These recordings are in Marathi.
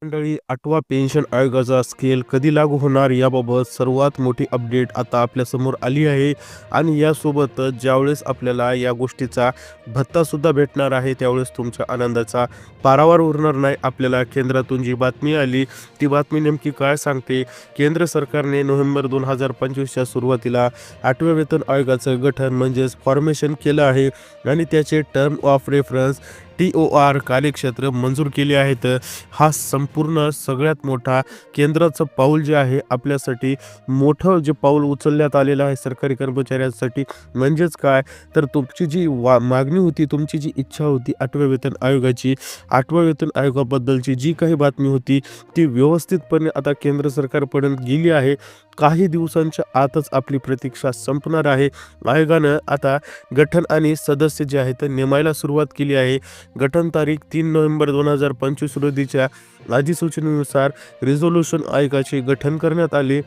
मंडळी, 8वा पेन्शन आयोगाचा स्केल कधी लागू होणार याबाबत सर्वात मोठी अपडेट आता आपल्यासमोर आली आहे. आणि यासोबतच ज्यावेळेस आपल्याला या गोष्टीचा भत्तासुद्धा भेटणार आहे, त्यावेळेस तुमच्या आनंदाचा पारावार उरणार नाही. आपल्याला केंद्रातून जी बातमी आली ती बातमी नेमकी काय सांगते? केंद्र सरकारने नोव्हेंबर 2025च्या सुरुवातीला 8व्या वेतन आयोगाचं गठन म्हणजेच फॉर्मेशन केलं आहे आणि त्याचे टर्म ऑफ रेफरन्स TOR कार्यक्षेत्र मंजूर केले आहेत. हा संपूर्ण सगळ्यात मोठा केंद्राचं पाऊल जे आहे आपल्यासाठी मोठं जे पाऊल उचलण्यात आलेलं आहे सरकारी कर्मचाऱ्यांसाठी. म्हणजेच काय तर तुमची जी मागणी होती, तुमची जी इच्छा होती 8व्या वेतन आयोगाची, 8व्या वेतन आयोगाबद्दलची जी काही बातमी होती ती व्यवस्थितपणे आता केंद्र सरकारपर्यंत गेली आहे. काही दिवसांच्या आतच आपली प्रतीक्षा संपणार आहे. आयोगानं आता गठन आणि सदस्य जे आहेत नेमायला सुरुवात केली आहे. गठन तारीख 3 नोव्हेंबर 2025 रोजीच्या अधिसूचनेनुसार रिझोल्यूशन आयोगाचे गठन करण्यात आले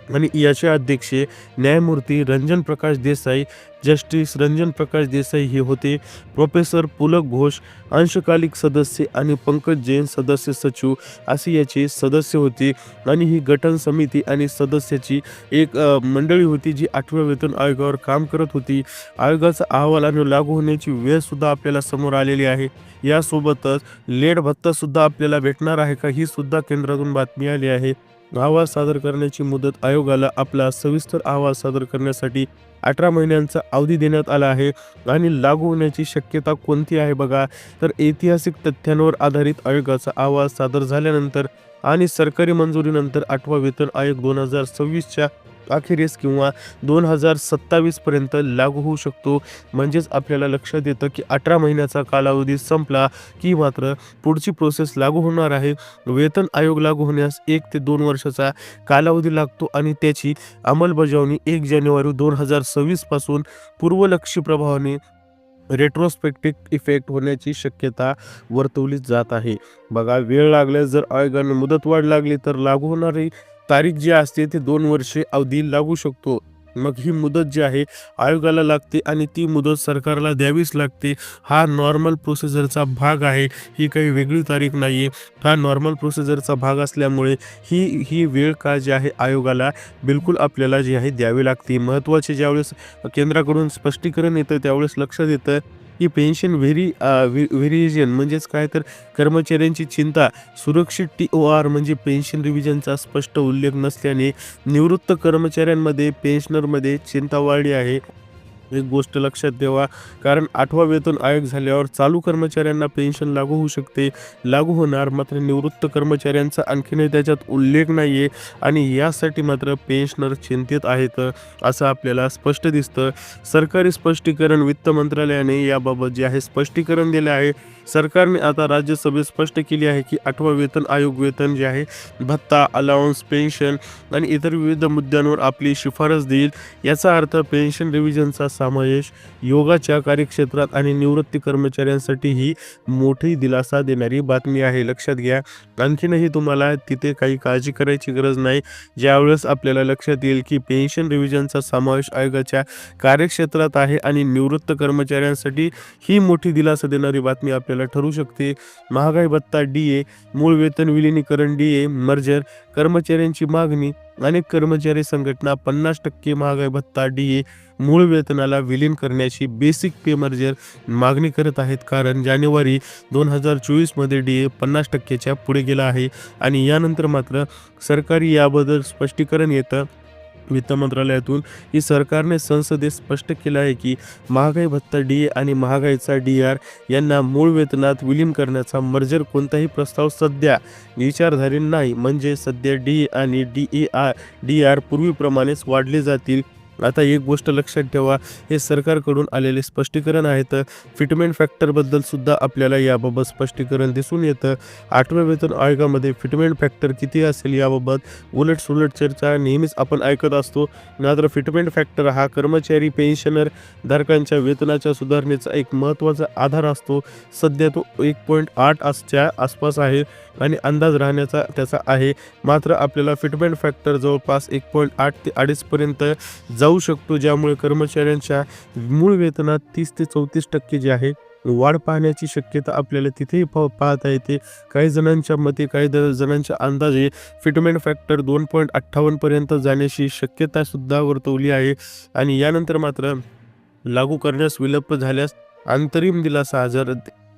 आणि याचे अध्यक्ष न्यायमूर्ती रंजन प्रकाश देसाई, जस्टिस रंजन प्रकाश देसाई हे होते. प्रोफेसर पुलक घोष अंशकालिक सदस्य आणि पंकज जैन सदस्य सचिव असे याचे सदस्य होते. आणि ही गठन समिती आणि सदस्याची एक मंडळी होती जी 8व्या वेतन आयोगावर काम करत होती. आयोगाचा अहवाल आणि लागू होण्याची वेळ सुद्धा आपल्याला समोर आलेली आहे. यासोबतच लेट भत्तासुद्धा आपल्याला भेटणार आहे का, ही सुद्धा केंद्रातून बातमी आली आहे. अहवाल सादर करण्याची मुदत आयोगाला आपला सविस्तर अहवाल सादर करण्यासाठी 18 महिन्यांचा अवधी देण्यात आला आहे. आणि लागू होण्याची शक्यता कोणती आहे बघा, तर ऐतिहासिक तथ्यांवर आधारित आयोगाचा अहवाल सादर झाल्यानंतर आणि सरकारी मंजुरीनंतर 8वा वेतन आयोग 2026च्या अखेरीस किंवा 2027 पर्यंत लागू होऊ शकतो. म्हणजेच आपल्याला लक्षात येतं की 18 महिन्याचा कालावधी संपला की मात्र पुढची प्रोसेस लागू होणार आहे. वेतन आयोग लागू होण्यास 1 ते 2 वर्षाचा कालावधी लागतो आणि त्याची अंमलबजावणी 1 जानेवारी 2026 पासून पूर्वलक्षी प्रभावाने रेट्रोस्पेक्टिव्ह इफेक्ट होण्याची शक्यता वर्तवली जात आहे. बघा, वेळ लागल्यास जर आयोगाने मुदतवाढ लागली तर लागू होणारी तारीख जी असते ते 2 वर्षे अवधी लागू शकतो. मग ही मुदत जी आहे आयोगाला लागते आणि ती मुदत सरकारला द्यावीच लागते. हा नॉर्मल प्रोसिजरचा भाग आहे, ही काही वेगळी तारीख नाही आहे. हा नॉर्मल प्रोसिजरचा भाग असल्यामुळे ही वेळ का जी आहे आयोगाला बिलकुल आपल्याला जी आहे द्यावी लागते. महत्त्वाचे ज्यावेळेस केंद्राकडून स्पष्टीकरण येतं त्यावेळेस लक्षात येतं की पेन्शन व्हेरिएशन म्हणजेच काय तर कर्मचाऱ्यांची चिंता सुरक्षित TOR म्हणजे पेन्शन रिव्हिजनचा स्पष्ट उल्लेख नसल्याने निवृत्त कर्मचाऱ्यांमध्ये पेन्शनरमध्ये चिंता वाढली आहे. एक गोष्ट लक्षात ठेवा, कारण 8वा वेतन आयोग झाल्यावर चालू कर्मचाऱ्यांना पेन्शन लागू होऊ शकते, लागू होणार, मात्र निवृत्त कर्मचाऱ्यांचा आणखीनही त्याच्यात उल्लेख नाही आहे. आणि यासाठी मात्र पेन्शनर चिंतित आहेत असं आपल्याला स्पष्ट दिसतं. सरकारी स्पष्टीकरण वित्त मंत्रालयाने याबाबत जे आहे स्पष्टीकरण दिले आहे. सरकारने आता राज्यसभेत स्पष्ट केली आहे की 8वा वेतन आयोग वेतन जे आहे भत्ता, अलाउन्स, पेन्शन आणि इतर विविध मुद्द्यांवर आपली शिफारस देईल. याचा अर्थ पेन्शन रिव्हिजनचा समावेश योगाच्या कार्यक्षेत्रात आणि निवृत्ती कर्मचाऱ्यांसाठी ही मोठी दिलासा देणारी बातमी आहे. लक्षात घ्या, आणखीनही तुम्हाला तिथे काही काळजी करायची गरज नाही. ज्यावेळेस आपल्याला लक्षात येईल की पेन्शन रिव्हिजनचा समावेश आयोगाच्या कार्यक्षेत्रात आहे आणि निवृत्त कर्मचाऱ्यांसाठी ही मोठी दिलासा देणारी बातमी आपल्याला ठरू शकते. महागाई भत्ता DA, मूळ वेतन विलिनीकरण DA मर्जर, कर्मचाऱ्यांची मागणी. अनेक कर्मचारी संघटना 50% महागाई भत्ता DA मूळ वेतनाला विलीन करण्याची बेसिक पे मर्जर मागणी करत आहेत, कारण जानेवारी 2024 मध्ये DA 50%च्या पुढे गेला आहे. आणि यानंतर मात्र सरकारी याबद्दल स्पष्टीकरण येतं वित्त मंत्रालयातून की सरकारने संसदेत स्पष्ट केलं आहे की महागाई भत्ता DA आणि महागाईचा DR यांना मूळ वेतनात विलीन करण्याचा मर्जर कोणताही प्रस्ताव सध्या विचारधारी नाही. म्हणजे सध्या DA आणि DR पूर्वीप्रमाणेच वाढले जातील. आता एक गोष्ट लक्षात ठेवा, हे सरकारकडून आलेले स्पष्टीकरण आहेत. फिटमेंट फॅक्टरबद्दल सुद्धा आपल्याला याबाबत स्पष्टीकरण दिसून येतं. 8व्या वेतन आयोगामध्ये फिटमेंट फॅक्टर किती असेल याबाबत उलटसुलट चर्चा नेहमीच आपण ऐकत असतो. मात्र फिटमेंट फॅक्टर हा कर्मचारी पेन्शनर धारकांच्या वेतनाच्या सुधारणेचा एक महत्त्वाचा आधार असतो. सध्या तो 1.8च्या आसपास आहे आणि अंदाज राहण्याचा त्याचा आहे. मात्र आपल्याला फिटमेंट फॅक्टर जवळपास 1.8 ते 2.5 पर्यंत जाऊ शकतो, ज्यामुळे कर्मचाऱ्यांच्या मूळ वेतनात 30 ते 34% जे आहे वाढ पाहण्याची शक्यता आपल्याला तिथेही पाहता येते. काही जणांच्या मते, काही जणांच्या अंदाजे फिटमेंट फॅक्टर 2.58 पर्यंत जाण्याची शक्यता सुद्धा वर्तवली आहे. आणि यानंतर मात्र लागू करण्यास विलंब झाल्यास अंतरिम दिलासा, जर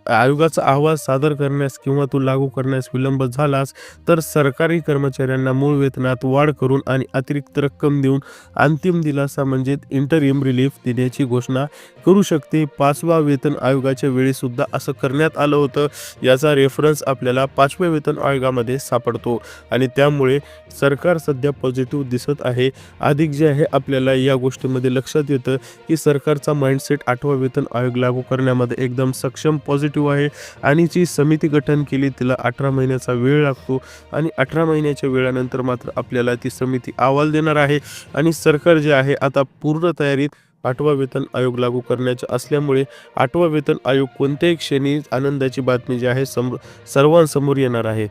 आयोगाचा अहवाल सादर करण्यास किंवा तो लागू करण्यास विलंब झालास तर सरकारी कर्मचाऱ्यांना मूळ वेतनात वाढ करून आणि अतिरिक्त रक्कम देऊन अंतिम दिलासा म्हणजे इंटरिम रिलीफ देण्याची घोषणा करू शकते. 5वा वेतन आयोगाच्या वेळी सुद्धा असं करण्यात आलं होतं. याचा रेफरन्स आपल्याला 5व्या वेतन आयोगामध्ये सापडतो आणि त्यामुळे सरकार सध्या पॉझिटिव्ह दिसत आहे. अधिक जे आहे आपल्याला या गोष्टीमध्ये लक्षात येतं की सरकारचा माइंडसेट 8वा वेतन आयोग लागू करण्यामध्ये एकदम सक्षम पॉझिटिव्ह आहे. आणि जी समिती गठन केली तिला 18 महिन्याचा वेळ लागतो आणि 18 महिन्याच्या वेळानंतर मात्र आपल्याला ती समिती अहवाल देणार आहे. आणि सरकार जे आहे आता पूर्ण तयारीत 8वा वेतन आयोग लागू करण्याचे असल्यामुळे 8वा वेतन आयोग कोणत्याही क्षणी आनंदाची बातमी जी आहे सर्वांसमोर येणार आहे.